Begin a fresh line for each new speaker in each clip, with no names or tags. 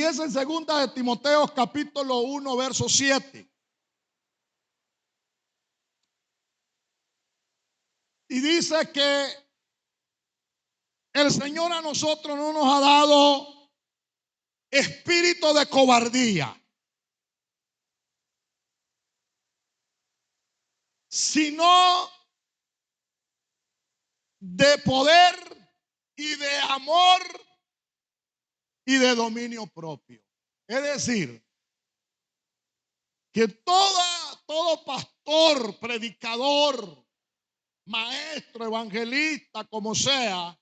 es en 2 de Timoteo capítulo 1 verso 7. Y dice que el Señor a nosotros no nos ha dado espíritu de cobardía, sino de poder y de amor y de dominio propio. Es decir, que todo pastor, predicador, maestro, evangelista, como sea,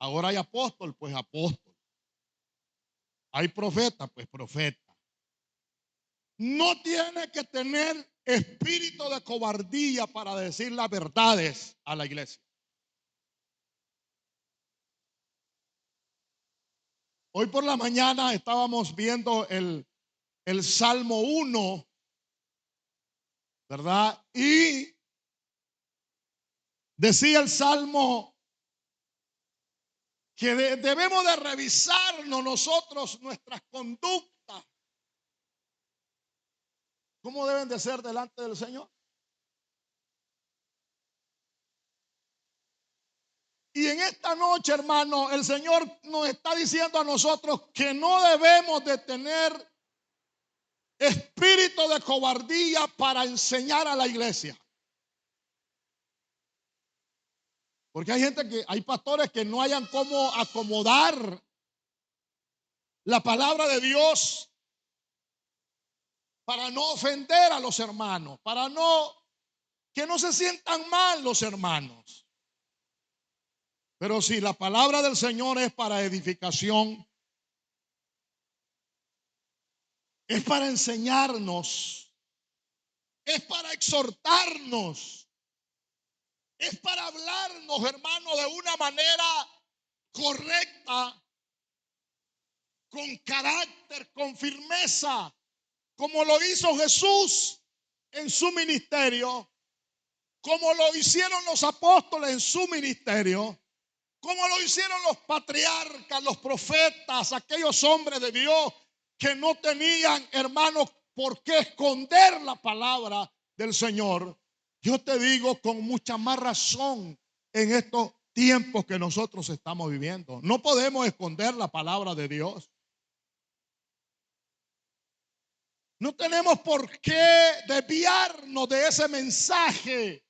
ahora hay apóstol, pues apóstol. Hay profeta, pues profeta. No tiene que tener espíritu de cobardía para decir las verdades a la iglesia. Hoy por la mañana estábamos viendo el Salmo 1, ¿verdad? Y decía el Salmo que debemos de revisarnos nosotros nuestras conductas. ¿Cómo deben de ser delante del Señor? Y en esta noche, hermano, el Señor nos está diciendo a nosotros que no debemos de tener espíritu de cobardía para enseñar a la iglesia. Porque hay pastores que no hayan cómo acomodar la palabra de Dios para no ofender a los hermanos, para que no se sientan mal los hermanos. Pero si la palabra del Señor es para edificación, es para enseñarnos, es para exhortarnos, es para hablarnos, hermano, de una manera correcta, con carácter, con firmeza, como lo hizo Jesús en su ministerio, como lo hicieron los apóstoles en su ministerio, como lo hicieron los patriarcas, los profetas, aquellos hombres de Dios que no tenían, hermanos, por qué esconder la palabra del Señor. Yo te digo con mucha más razón en estos tiempos que nosotros estamos viviendo. No podemos esconder la palabra de Dios. No tenemos por qué desviarnos de ese mensaje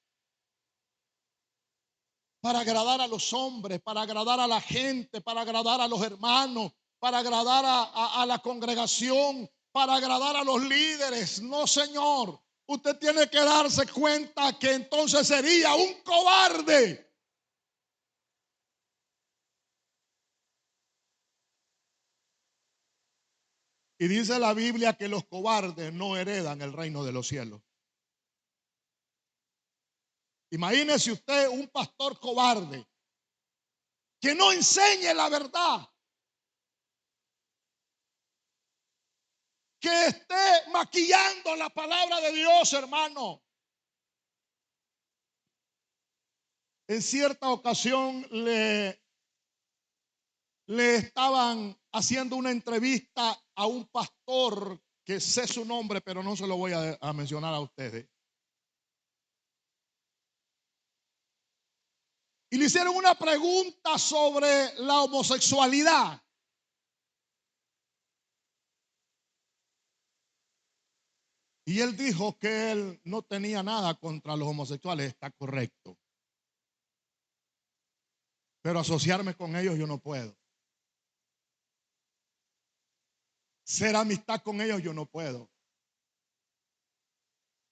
para agradar a los hombres, para agradar a la gente, para agradar a los hermanos, para agradar a la congregación, para agradar a los líderes. No, Señor. Usted tiene que darse cuenta que entonces sería un cobarde. Y dice la Biblia que los cobardes no heredan el reino de los cielos. Imagínese usted un pastor cobarde que no enseñe la verdad, que esté maquillando la palabra de Dios, hermano. En cierta ocasión le estaban haciendo una entrevista a un pastor que sé su nombre, pero no se lo voy a mencionar a ustedes. Y le hicieron una pregunta sobre la homosexualidad. Y él dijo que él no tenía nada contra los homosexuales, está correcto. Pero asociarme con ellos yo no puedo. Ser amistad con ellos yo no puedo.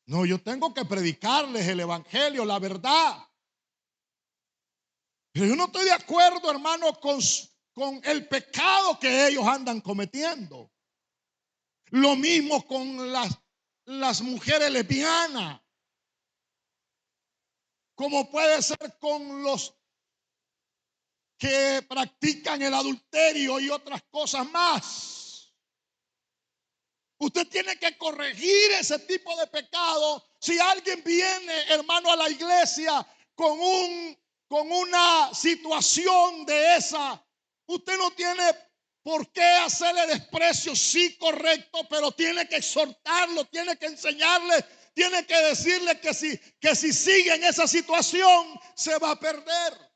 No, yo tengo que predicarles el evangelio, la verdad. Pero yo no estoy de acuerdo, hermano, con el pecado que ellos andan cometiendo. Lo mismo con las mujeres lesbianas. Como puede ser con los que practican el adulterio y otras cosas más. Usted tiene que corregir ese tipo de pecado. Si alguien viene, hermano, a la iglesia con una situación de esa, usted no tiene ¿Por qué hacerle desprecio? Sí, correcto, pero tiene que exhortarlo, tiene que enseñarle, tiene que decirle que si sigue en esa situación se va a perder.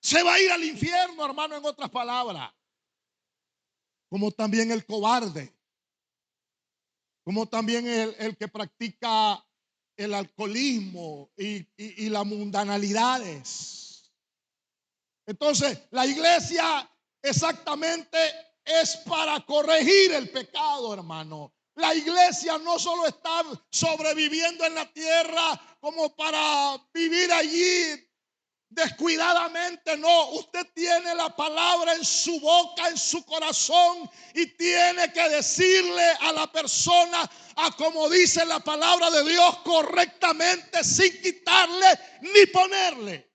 Se va a ir al infierno, hermano, en otras palabras. Como también el cobarde, como también el que practica el alcoholismo y las mundanalidades. Entonces, la iglesia exactamente es para corregir el pecado, hermano. La iglesia no solo está sobreviviendo en la tierra como para vivir allí descuidadamente, no. Usted tiene la palabra en su boca, en su corazón, y tiene que decirle a la persona, a como dice la palabra de Dios, correctamente, sin quitarle ni ponerle.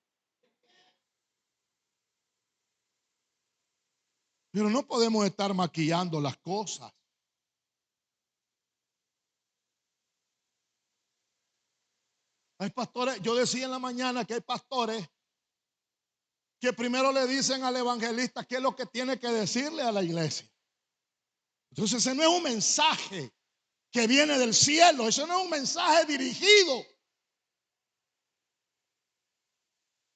Pero no podemos estar maquillando las cosas. Hay pastores, yo decía en la mañana que hay pastores que primero le dicen al evangelista qué es lo que tiene que decirle a la iglesia. Entonces ese no es un mensaje que viene del cielo, eso no es un mensaje dirigido.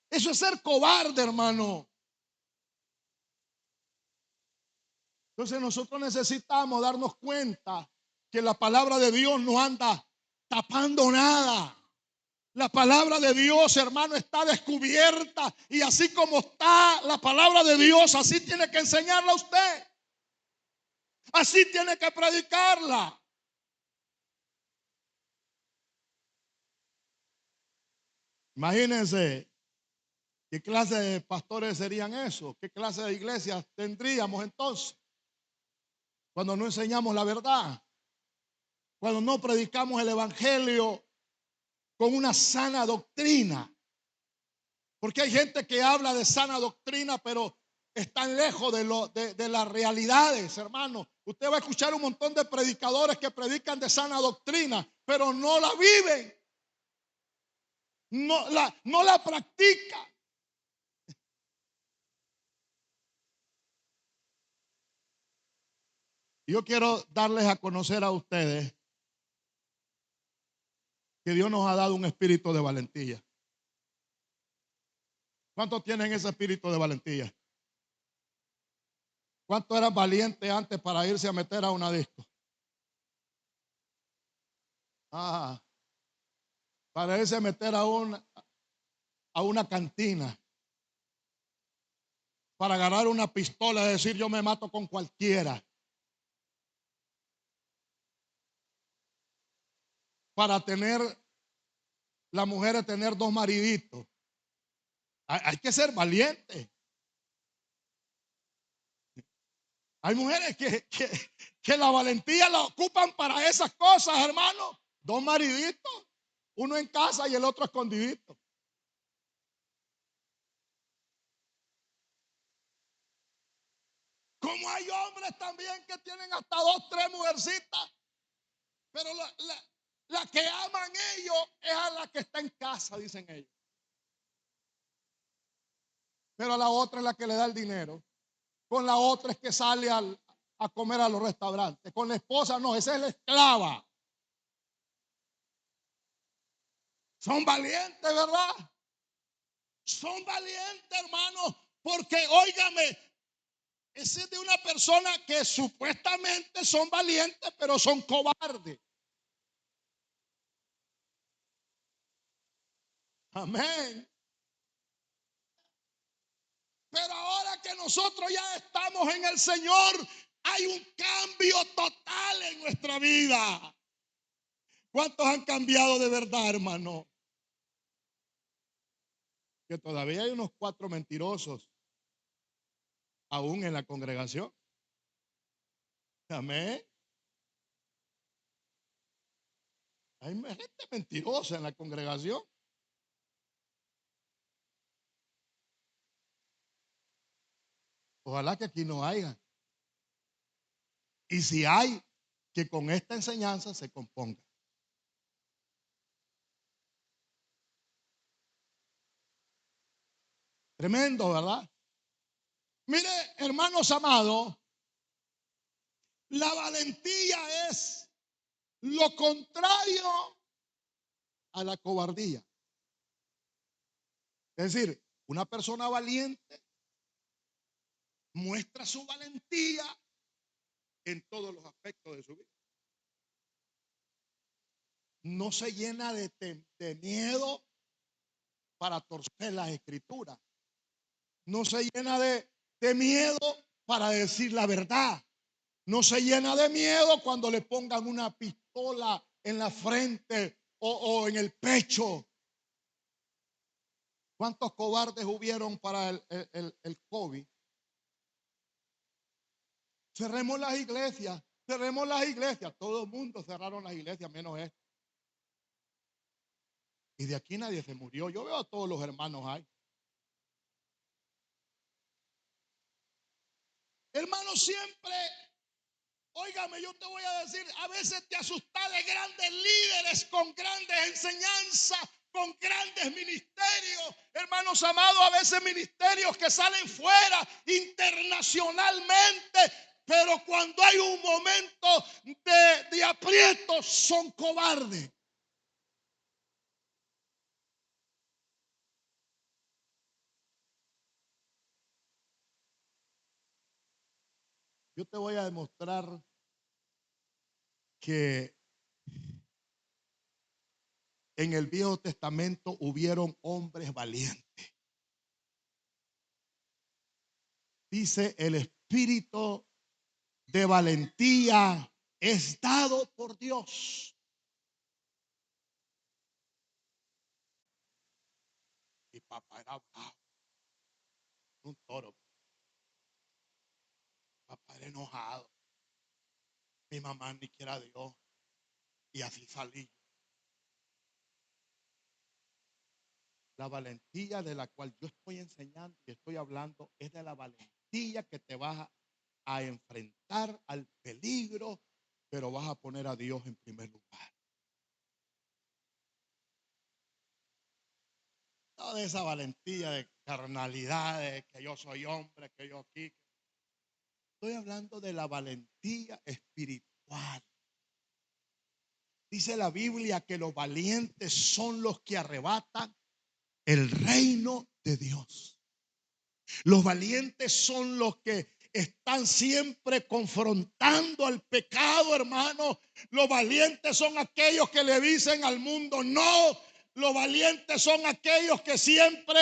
Eso es ser cobarde, hermano. Entonces nosotros necesitamos darnos cuenta que la palabra de Dios no anda tapando nada. La palabra de Dios, hermano, está descubierta, y así como está la palabra de Dios, así tiene que enseñarla a usted. Así tiene que predicarla. Imagínense qué clase de pastores serían esos, qué clase de iglesias tendríamos entonces cuando no enseñamos la verdad, cuando no predicamos el evangelio con una sana doctrina. Porque hay gente que habla de sana doctrina, pero están lejos de las realidades, hermano. Usted va a escuchar un montón de predicadores que predican de sana doctrina, pero no la viven, no la practican. Yo quiero darles a conocer a ustedes que Dios nos ha dado un espíritu de valentía. ¿Cuántos tienen ese espíritu de valentía? ¿Cuántos eran valientes antes para irse a meter a una disco? Ah, para irse a meter a una cantina, para agarrar una pistola y decir yo me mato con cualquiera, para tener, las mujeres tener dos mariditos. Hay que ser valiente. Hay mujeres que la valentía la ocupan para esas cosas, hermano. Dos mariditos, uno en casa y el otro escondidito. Como hay hombres también que tienen hasta dos, tres mujercitas, pero la que aman ellos es a la que está en casa, dicen ellos. Pero a la otra es la que le da el dinero. Con la otra es que sale a comer a los restaurantes. Con la esposa no, esa es la esclava. Son valientes, ¿verdad? Son valientes, hermanos, porque óigame, ese es de una persona que supuestamente son valientes, pero son cobardes. Amén. Pero ahora que nosotros ya estamos en el Señor, hay un cambio total en nuestra vida. ¿Cuántos han cambiado de verdad, hermano? Que todavía hay unos 4 mentirosos aún en la congregación. Amén. Hay gente mentirosa en la congregación. Ojalá que aquí no haya. Y si hay, que con esta enseñanza se componga. Tremendo, ¿verdad? Mire, hermanos amados, la valentía es lo contrario a la cobardía. Es decir, una persona valiente muestra su valentía en todos los aspectos de su vida. No se llena de miedo para torcer las escrituras. No se llena de miedo para decir la verdad. No se llena de miedo cuando le pongan una pistola en la frente o en el pecho. ¿Cuántos cobardes hubieron para el COVID? Cerremos las iglesias, cerremos las iglesias. Todo el mundo cerraron las iglesias, menos esto. Y de aquí nadie se murió. Yo veo a todos los hermanos ahí. Hermano, siempre, óigame, yo te voy a decir, a veces te asustas de grandes líderes con grandes enseñanzas, con grandes ministerios. Hermanos amados, a veces ministerios que salen fuera internacionalmente, pero cuando hay un momento de aprieto son cobardes. Yo te voy a demostrar que en el Viejo Testamento hubieron hombres valientes. Dice, el espíritu de valentía es dado por Dios. Mi papá era bravo, un toro. Mi papá era enojado. Mi mamá ni quiera Dios. Y así salí. La valentía de la cual yo estoy enseñando y estoy hablando es de la valentía que te vas a enfrentar al peligro, pero vas a poner a Dios en primer lugar. No de esa valentía de carnalidad, de que yo soy hombre, que yo aquí. Estoy hablando de la valentía espiritual. Dice la Biblia que los valientes son los que arrebatan el reino de Dios. Los valientes son los que están siempre confrontando al pecado, hermano. Los valientes son aquellos que le dicen al mundo no. Los valientes son aquellos que siempre,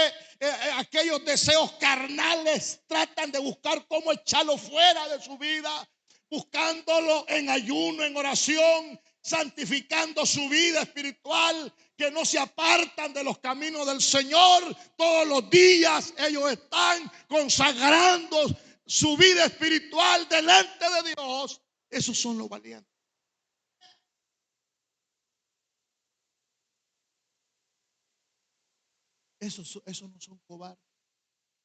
aquellos deseos carnales, tratan de buscar cómo echarlo fuera de su vida, buscándolo en ayuno, en oración, santificando su vida espiritual, que no se apartan de los caminos del Señor. Todos los días ellos están consagrando su vida espiritual delante de Dios. Esos son los valientes. Esos no son cobardes.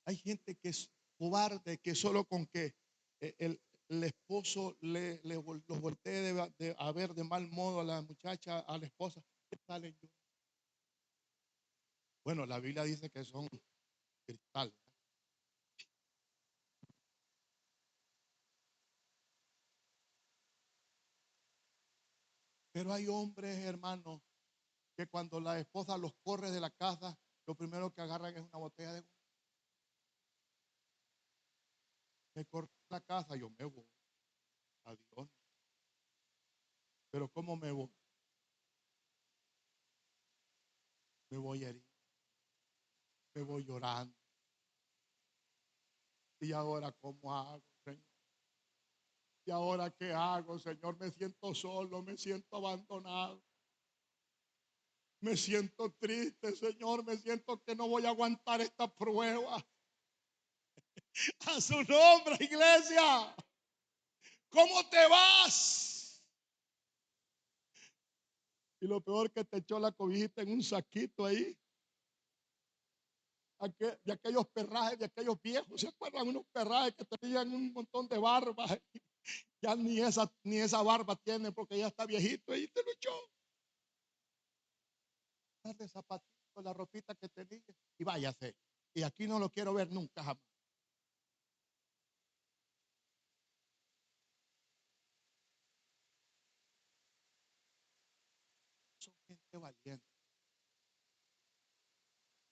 Hay gente que es cobarde, que solo con que el esposo los voltee a ver de mal modo a la muchacha, a la esposa, ¿qué tal ellos? Bueno, la Biblia dice que son cristal. Pero hay hombres, hermanos, que cuando la esposa los corre de la casa, lo primero que agarran es una botella de vino. Me corre la casa, yo me voy. Adiós. Pero ¿cómo me voy? Me voy herido. Me voy llorando. ¿Y ahora cómo hago, Señor? ¿Y ahora qué hago, Señor? Me siento solo, me siento abandonado. Me siento triste, Señor. Me siento que no voy a aguantar esta prueba. A su nombre, iglesia. ¿Cómo te vas? Y lo peor que te echó la cobijita en un saquito ahí. De aquellos perrajes, de aquellos viejos. ¿Se acuerdan? Unos perrajes que tenían un montón de barbas. Ya ni esa barba tiene porque ya está viejito. Y te lo echó. De zapatito, la ropita que tenía. Y váyase. Y aquí no lo quiero ver nunca jamás.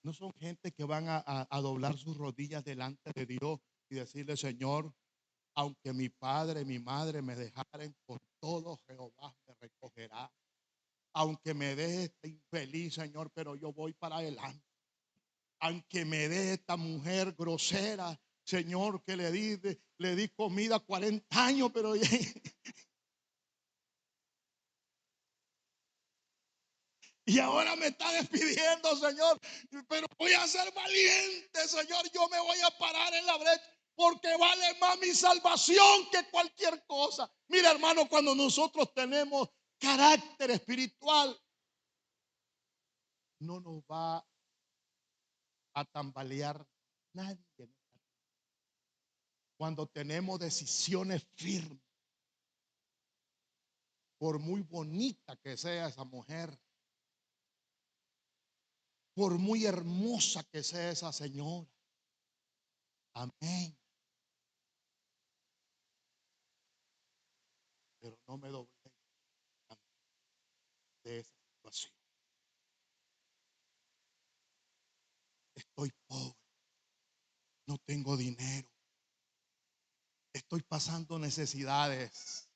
No son gente que van a doblar sus rodillas delante de Dios y decirle: Señor, aunque mi padre, mi madre me dejaren, con todo Jehová me recogerá. Aunque me deje este infeliz, Señor, pero yo voy para adelante. Aunque me deje esta mujer grosera, Señor, que le di comida 40 años, pero y ahora me está despidiendo, Señor. Pero voy a ser valiente, Señor. Yo me voy a parar en la brecha, porque vale más mi salvación que cualquier cosa. Mira, hermano, cuando nosotros tenemos carácter espiritual, no nos va a tambalear nadie. Cuando tenemos decisiones firmes, por muy bonita que sea esa mujer, por muy hermosa que sea esa señora, amén, pero no me doble de esa situación. Estoy pobre, no tengo dinero, estoy pasando necesidades.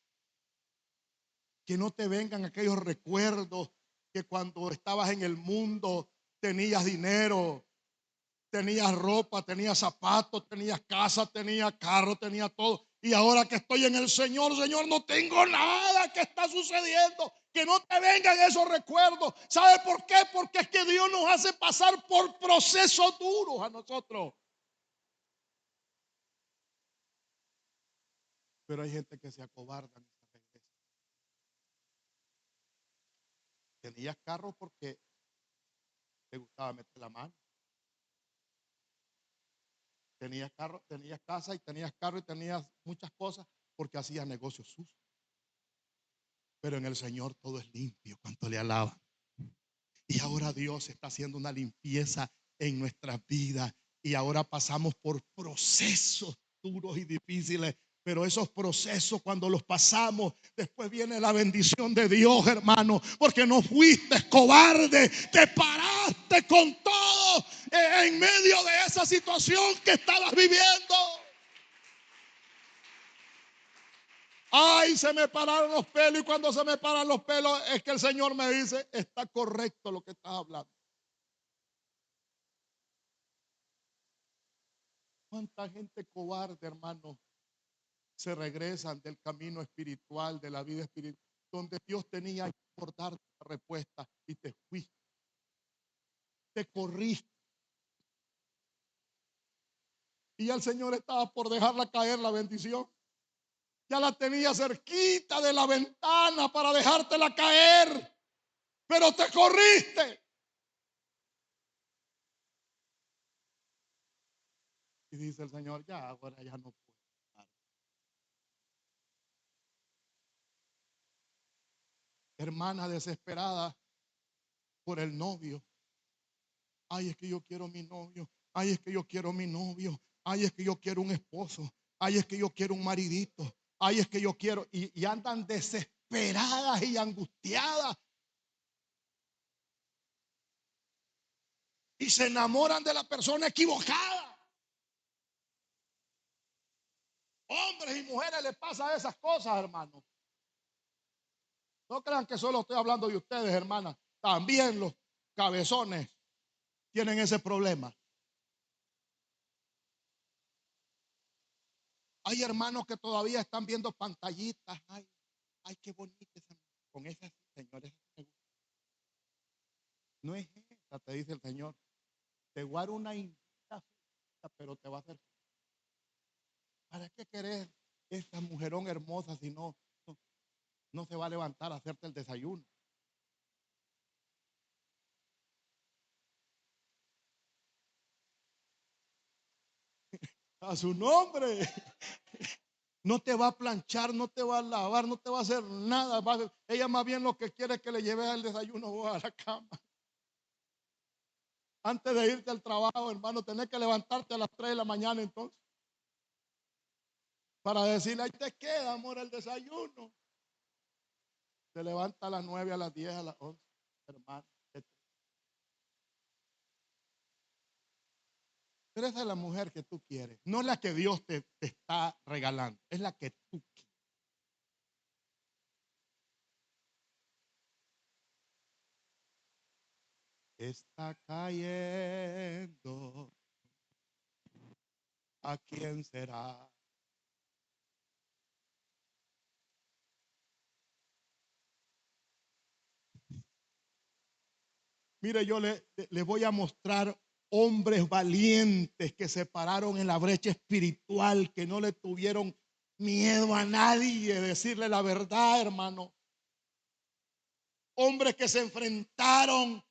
Que no te vengan aquellos recuerdos que cuando estabas en el mundo tenías dinero, tenías ropa, tenías zapatos, tenías casa, tenías carro, tenías todo. Y ahora que estoy en el Señor, Señor, no tengo nada que está sucediendo. Que no te vengan esos recuerdos. ¿Sabe por qué? Porque es que Dios nos hace pasar por procesos duros a nosotros. Pero hay gente que se acobarda. Tenías carro porque te gustaba meter la mano. Tenías carro, tenías casa y tenías carro y tenías muchas cosas porque hacías negocios sucios. Pero en el Señor todo es limpio. ¿Cuánto le alaban? Y ahora Dios está haciendo una limpieza en nuestras vidas. Y ahora pasamos por procesos duros y difíciles. Pero esos procesos, cuando los pasamos, después viene la bendición de Dios, hermano. Porque no fuiste cobarde, te paraste con todo en medio de esa situación que estabas viviendo. Ay, se me pararon los pelos, y cuando se me paran los pelos es que el Señor me dice: está correcto lo que estás hablando. ¿Cuánta gente cobarde, hermano, se regresan del camino espiritual, de la vida espiritual, donde Dios tenía que por darte la respuesta y te fuiste, te corriste? Y ya el Señor estaba por dejarla caer la bendición. Ya la tenía cerquita de la ventana para dejártela caer, pero te corriste. Y dice el Señor: ya, ahora ya no puedo. Hermana desesperada por el novio. Ay, es que yo quiero mi novio. Ay, es que yo quiero mi novio. Ay, es que yo quiero un esposo. Ay, es que yo quiero un maridito. Ay, es que yo quiero. Y andan desesperadas y angustiadas. Y se enamoran de la persona equivocada. Hombres y mujeres les pasa esas cosas, hermano. No crean que solo estoy hablando de ustedes, hermanas. También los cabezones tienen ese problema. Hay hermanos que todavía están viendo pantallitas. Ay, ay, qué bonita esa. Con esas señores. No es esa, te dice el Señor. Te guardo una invitación, pero te va a hacer. ¿Para qué querés esta mujerón hermosa si no se va a levantar a hacerte el desayuno? A su nombre. No te va a planchar, no te va a lavar, no te va a hacer nada. Ella más bien lo que quiere es que le lleves el desayuno vos a la cama. Antes de irte al trabajo, hermano, tenés que levantarte a las 3 de la mañana entonces, para decirle: ahí te queda, amor, el desayuno. Se levanta a las 9, a las 10, a las 11, hermano. Pero esa es la mujer que tú quieres, no la que Dios te está regalando, es la que tú quieres. Está cayendo, ¿a quién será? Mire, yo le voy a mostrar hombres valientes que se pararon en la brecha espiritual, que no le tuvieron miedo a nadie, decirle la verdad, hermano. Hombres que se enfrentaron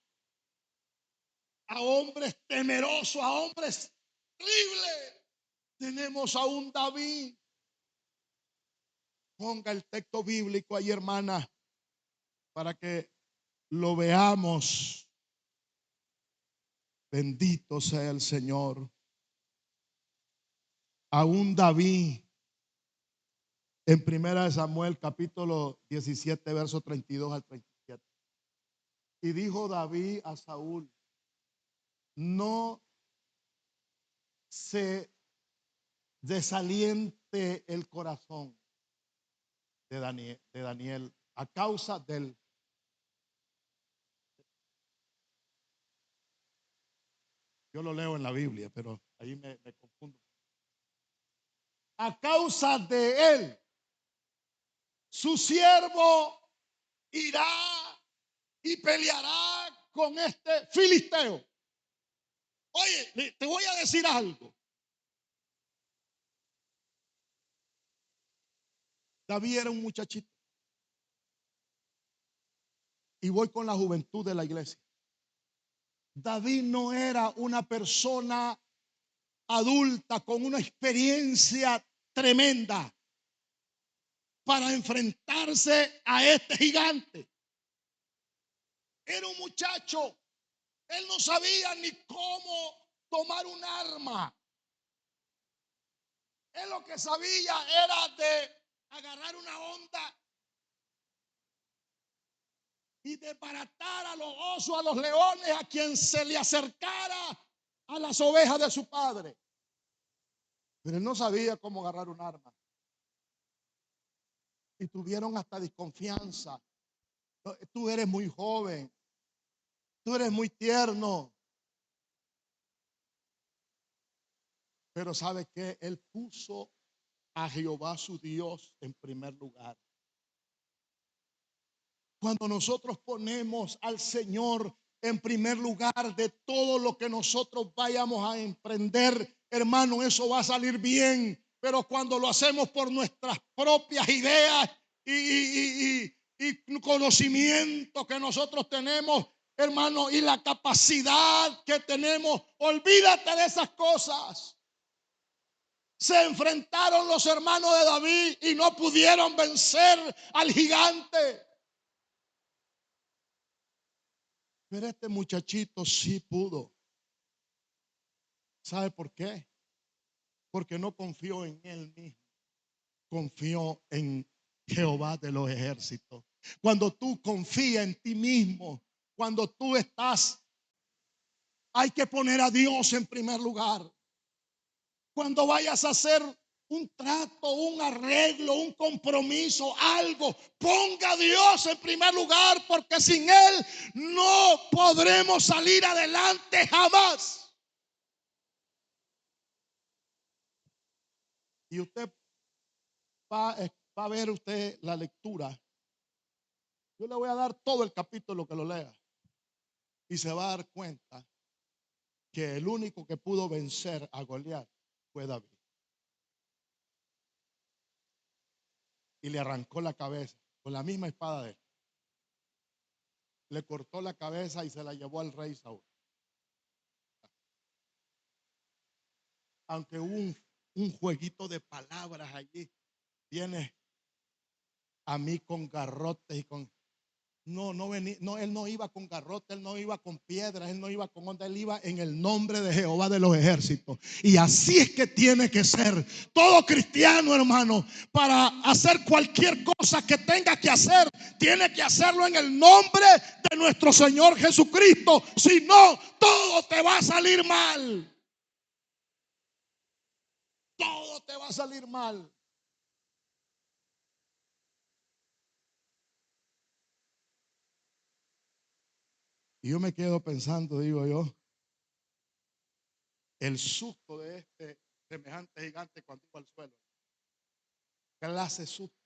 a hombres temerosos, a hombres terribles. Tenemos a un David. Ponga el texto bíblico ahí, hermana, para que lo veamos. Bendito sea el Señor. A un David en Primera de Samuel, capítulo 17, verso 32 al 37. Y dijo David a Saúl: no se desaliente el corazón de Daniel a causa del... Yo lo leo en la Biblia, pero ahí me confundo. A causa de él, su siervo irá y peleará con este filisteo. Oye, te voy a decir algo. David era un muchachito. Y voy con la juventud de la iglesia. David no era una persona adulta con una experiencia tremenda para enfrentarse a este gigante. Era un muchacho. Él no sabía ni cómo tomar un arma. Él lo que sabía era de agarrar una onda y desbaratar a los osos, a los leones, a quien se le acercara, a las ovejas de su padre. Pero él no sabía cómo agarrar un arma. Y tuvieron hasta desconfianza. Tú eres muy joven. Tú eres muy tierno. Pero ¿sabe qué? Él puso a Jehová su Dios en primer lugar. Cuando nosotros ponemos al Señor en primer lugar de todo lo que nosotros vayamos a emprender, hermano, eso va a salir bien. Pero cuando lo hacemos por nuestras propias ideas y conocimiento que nosotros tenemos, hermano, y la capacidad que tenemos, olvídate de esas cosas. Se enfrentaron los hermanos de David y no pudieron vencer al gigante. Pero este muchachito sí pudo. ¿Sabe por qué? Porque no confió en él mismo. Confió en Jehová de los ejércitos. Cuando tú confías en ti mismo, cuando tú estás, hay que poner a Dios en primer lugar. Cuando vayas a hacer un trato, un arreglo, un compromiso, algo, ponga a Dios en primer lugar, porque sin Él no podremos salir adelante jamás. Y usted va a ver usted la lectura. Yo le voy a dar todo el capítulo que lo lea. Y se va a dar cuenta que el único que pudo vencer a Goliat fue David. Y le arrancó la cabeza con la misma espada de él. Le cortó la cabeza y se la llevó al rey Saúl. Aunque hubo un jueguito de palabras allí. Viene a mí con garrotes y con... No venía, no, él no iba con garrote, él no iba con piedras, él no iba con onda, él iba en el nombre de Jehová de los ejércitos. Y así es que tiene que ser todo cristiano, hermano. Para hacer cualquier cosa que tenga que hacer, tiene que hacerlo en el nombre de nuestro Señor Jesucristo. Si no, todo te va a salir mal. te va a salir mal. Y yo me quedo pensando, digo yo, el susto de este semejante gigante cuando iba al suelo. Clase susto.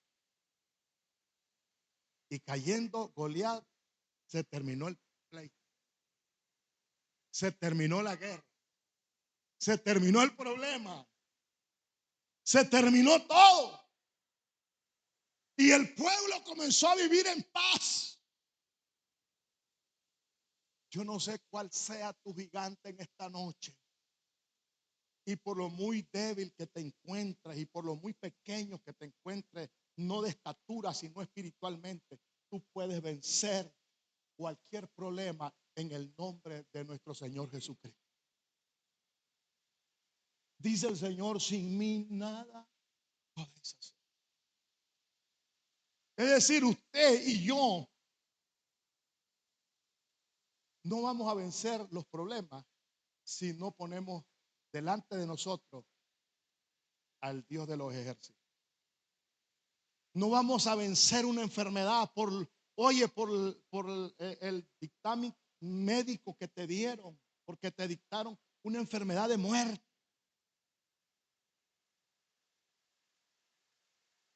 Y cayendo Goliat, se terminó el pleito. Se terminó la guerra. Se terminó el problema. Se terminó todo. Y el pueblo comenzó a vivir en paz. Yo no sé cuál sea tu gigante en esta noche. Y por lo muy débil que te encuentres y por lo muy pequeño que te encuentres, no de estatura, sino espiritualmente, tú puedes vencer cualquier problema en el nombre de nuestro Señor Jesucristo. Dice el Señor, sin mí nada podéis hacer. Es decir, usted y yo no vamos a vencer los problemas si no ponemos delante de nosotros al Dios de los ejércitos. No vamos a vencer una enfermedad por el dictamen médico que te dieron, porque te dictaron una enfermedad de muerte.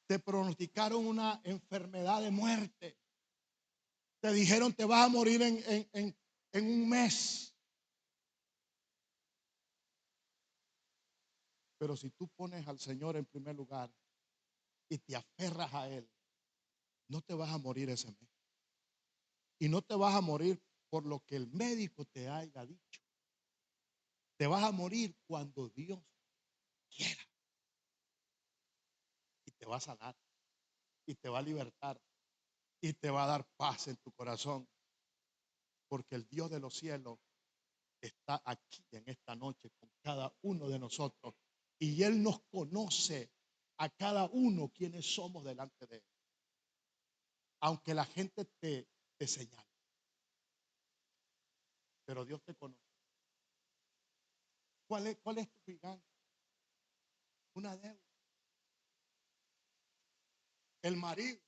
Te pronosticaron una enfermedad de muerte. Te dijeron te vas a morir en un mes. Pero si tú pones al Señor en primer lugar y te aferras a Él, no te vas a morir ese mes. Y no te vas a morir por lo que el médico te haya dicho. Te vas a morir cuando Dios quiera. Y te va a sanar. Y te va a libertar. Y te va a dar paz en tu corazón. Porque el Dios de los cielos está aquí en esta noche con cada uno de nosotros. Y Él nos conoce a cada uno quienes somos delante de Él. Aunque la gente te señale. Pero Dios te conoce. ¿Cuál es tu gigante? Una deuda. El marido.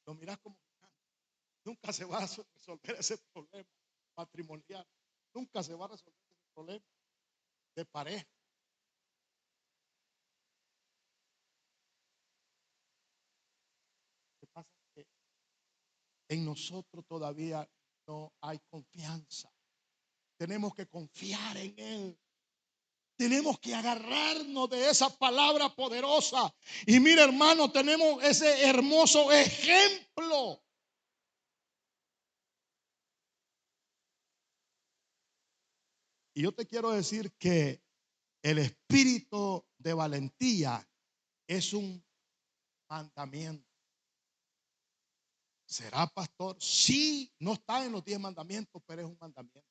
Lo miras como gigante. Nunca se va a resolver ese problema matrimonial. Nunca se va a resolver ese problema de pareja. ¿Qué pasa? Que en nosotros todavía no hay confianza. Tenemos que confiar en Él. Tenemos que agarrarnos de esa palabra poderosa. Y mira, hermano, tenemos ese hermoso ejemplo. Y yo te quiero decir que el espíritu de valentía es un mandamiento. ¿Será pastor? Sí, no está en los 10 mandamientos, pero es un mandamiento.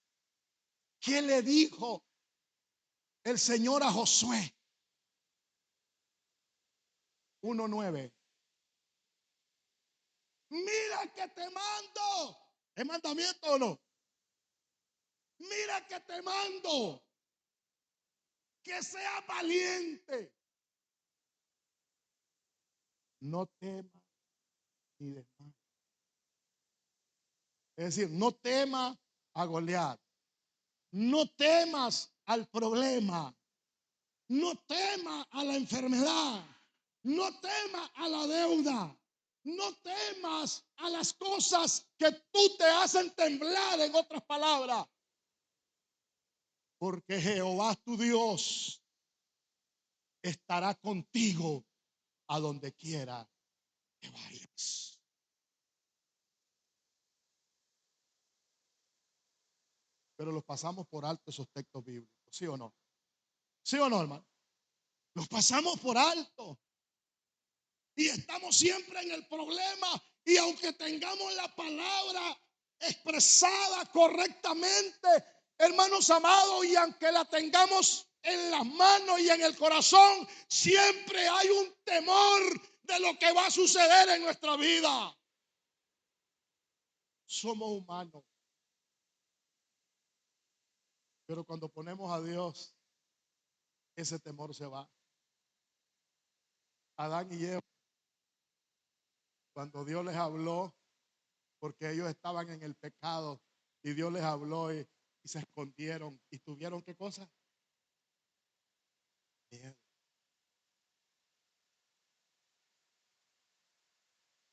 ¿Qué le dijo el Señor a Josué? 1:9. Mira que te mando. ¿Es mandamiento o no? Mira que te mando. Que sea valiente. No temas ni desmayes. Es decir, no temas a Goliat. No temas al problema. No temas a la enfermedad. No temas a la deuda. No temas a las cosas que tú te hacen temblar, en otras palabras. Porque Jehová tu Dios estará contigo a donde quiera que vayas. Pero los pasamos por alto esos textos bíblicos, ¿sí o no? ¿Sí o no, hermano? Los pasamos por alto. Y estamos siempre en el problema. Y aunque tengamos la palabra expresada correctamente, hermanos amados, y aunque la tengamos en las manos y en el corazón, siempre hay un temor de lo que va a suceder en nuestra vida. Somos humanos. Pero cuando ponemos a Dios ese temor se va. Adán y Eva, cuando Dios les habló, porque ellos estaban en el pecado, y Dios les habló y se escondieron y tuvieron ¿qué cosa? Miedo.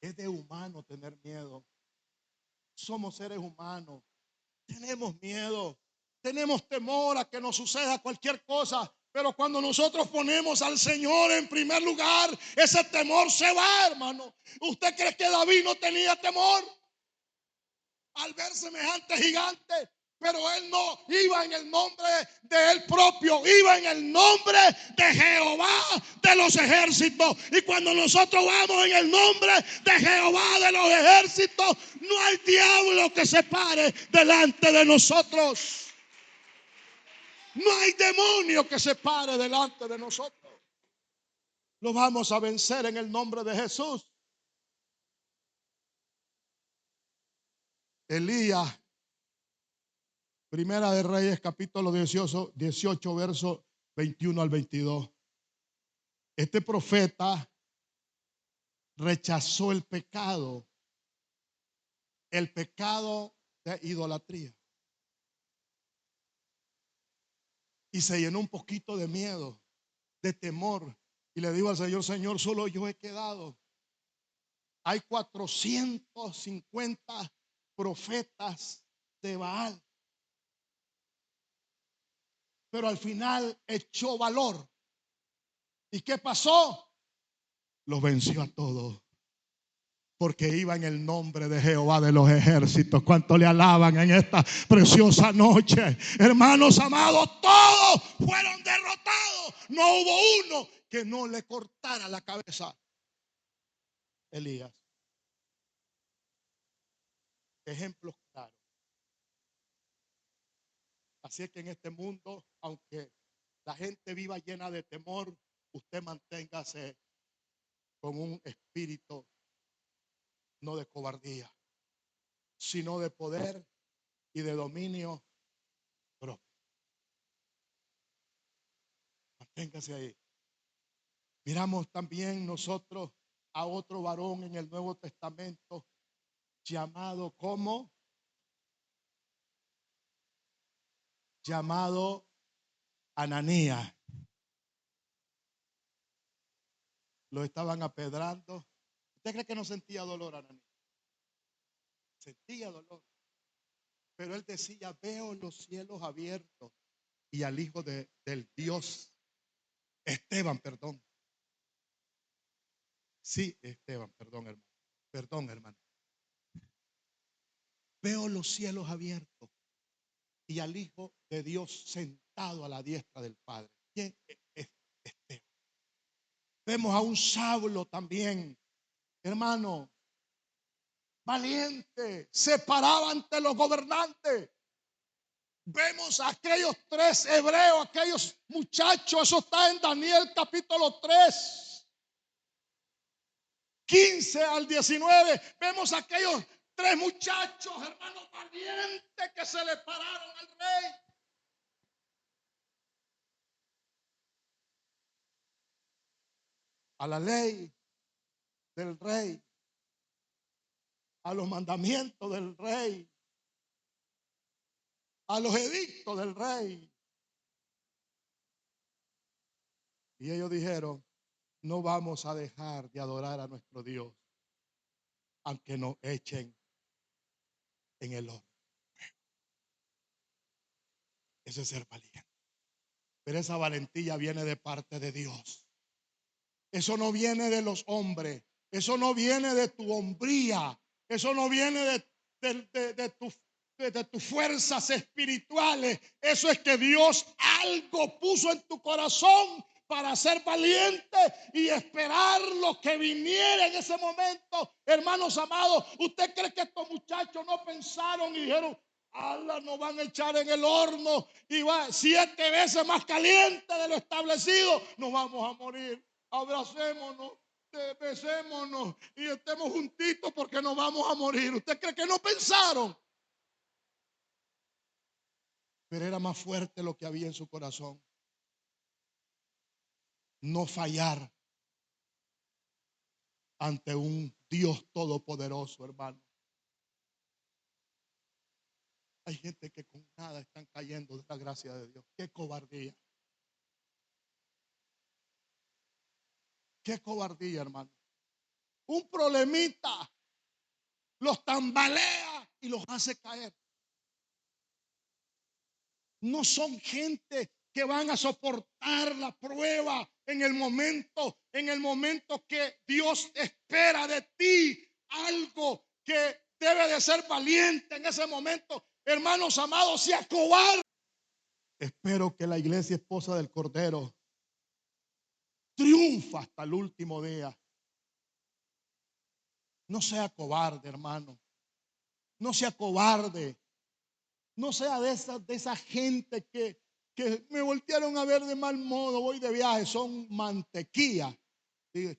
Es de humano tener miedo. Somos seres humanos. Tenemos miedo. Tenemos temor a que nos suceda cualquier cosa. Pero cuando nosotros ponemos al Señor en primer lugar, ese temor se va, hermano. ¿Usted cree que David no tenía temor al ver semejante gigante? Pero él no iba en el nombre de él propio, iba en el nombre de Jehová de los ejércitos. Y cuando nosotros vamos en el nombre de Jehová de los ejércitos, no hay diablo que se pare delante de nosotros. No hay demonio que se pare delante de nosotros. Lo vamos a vencer en el nombre de Jesús. Elías, Primera de Reyes, capítulo 18, verso 21 al 22. Este profeta rechazó el pecado de idolatría. Y se llenó un poquito de miedo, de temor. Y le digo al Señor, Señor, solo yo he quedado. Hay 450 profetas de Baal. Pero al final echó valor. ¿Y qué pasó? Los venció a todos. Porque iba en el nombre de Jehová de los ejércitos. ¿Cuánto le alaban en esta preciosa noche? Hermanos amados, todos fueron derrotados. No hubo uno que no le cortara la cabeza a Elías. Ejemplos claros. Así es que en este mundo, aunque la gente viva llena de temor, usted manténgase con un espíritu no de cobardía, sino de poder y de dominio propio. Manténgase ahí. Miramos también nosotros a otro varón en el Nuevo Testamento llamado como llamado Ananías. Lo estaban apedrando. ¿Usted cree que no sentía dolor, Ananías? Sentía dolor. Pero él decía, veo los cielos abiertos y al Hijo del Dios, Esteban, perdón. Sí, Esteban, perdón, hermano. Perdón, hermano. Veo los cielos abiertos y al Hijo de Dios sentado a la diestra del Padre. ¿Quién es Esteban? Vemos a un Saulo también, hermano, valiente, se paraba ante los gobernantes. Vemos a aquellos 3 hebreos, aquellos muchachos, eso está en Daniel capítulo 3, 15 al 19. Vemos a aquellos 3 muchachos, hermanos, valientes que se le pararon al rey. A la ley del rey, a los mandamientos del rey, a los edictos del rey. Y ellos dijeron, no vamos a dejar de adorar a nuestro Dios, aunque nos echen en el horno. Ese es ser valiente. Pero esa valentía viene de parte de Dios. Eso no viene de los hombres. Eso no viene de tu hombría. Eso no viene de tus fuerzas espirituales. Eso es que Dios algo puso en tu corazón para ser valiente y esperar lo que viniera en ese momento. Hermanos amados, ¿usted cree que estos muchachos no pensaron y dijeron, Allah, nos van a echar en el horno y va 7 veces más caliente de lo establecido? Nos vamos a morir. Abracémonos, besémonos y estemos juntitos porque nos vamos a morir. ¿Usted cree que no pensaron? Pero era más fuerte lo que había en su corazón. no fallar ante un Dios todopoderoso, hermano. Hay gente que con nada están cayendo de la gracia de Dios. Qué cobardía. Qué cobardía, hermano. Un problemita los tambalea y los hace caer. No son gente que van a soportar la prueba en el momento que Dios espera de ti algo que debe de ser valiente en ese momento. Hermanos amados, se acobardan. Espero que la iglesia esposa del Cordero triunfa hasta el último día. No sea cobarde, hermano. No sea cobarde. No sea de esa gente que me voltearon a ver de mal modo. Voy de viaje, son mantequilla. ¿Sí?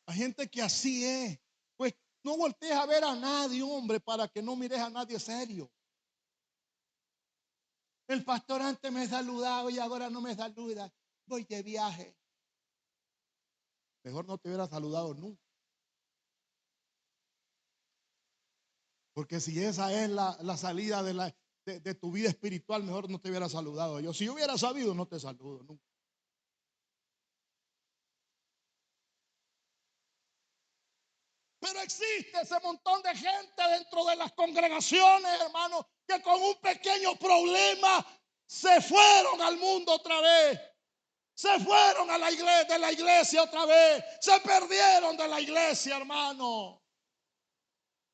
Hay gente que así es. Pues no voltees a ver a nadie, hombre, para que no mires a nadie serio. El pastor antes me saludaba y ahora no me saluda. Voy de viaje. Mejor no te hubiera saludado nunca. Porque si esa es la salida de tu vida espiritual, mejor no te hubiera saludado yo. Si yo hubiera sabido, no te saludo nunca. Pero existe ese montón de gente dentro de las congregaciones, hermanos, que con un pequeño problema se fueron al mundo otra vez. Se fueron a la iglesia, de la iglesia otra vez. Se perdieron de la iglesia, hermano.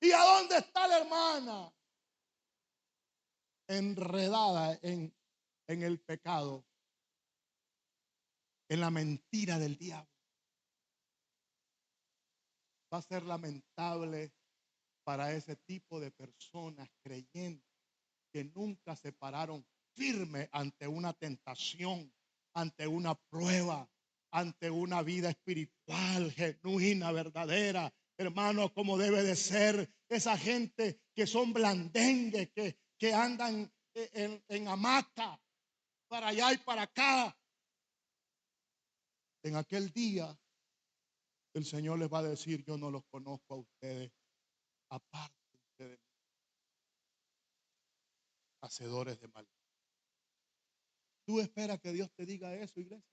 ¿Y a dónde está la hermana? Enredada en el pecado, en la mentira del diablo. Va a ser lamentable para ese tipo de personas creyentes que nunca se pararon firme ante una tentación, ante una prueba, ante una vida espiritual genuina, verdadera, hermano, como debe de ser. Esa gente que son blandengues, que andan en hamaca para allá y para acá. En aquel día el Señor les va a decir: yo no los conozco a ustedes, aparte de ustedes, hacedores de mal. ¿Tú esperas que Dios te diga eso, iglesia?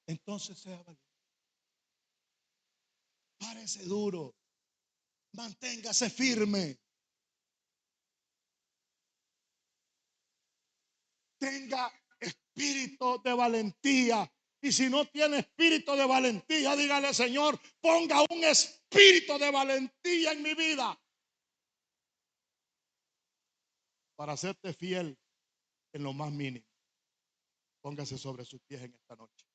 Entonces sea valiente. Párese duro. Manténgase firme. Tenga espíritu de valentía. Y si no tiene espíritu de valentía, dígale: Señor, ponga un espíritu de valentía en mi vida para hacerte fiel en lo más mínimo. Póngase sobre sus pies en esta noche.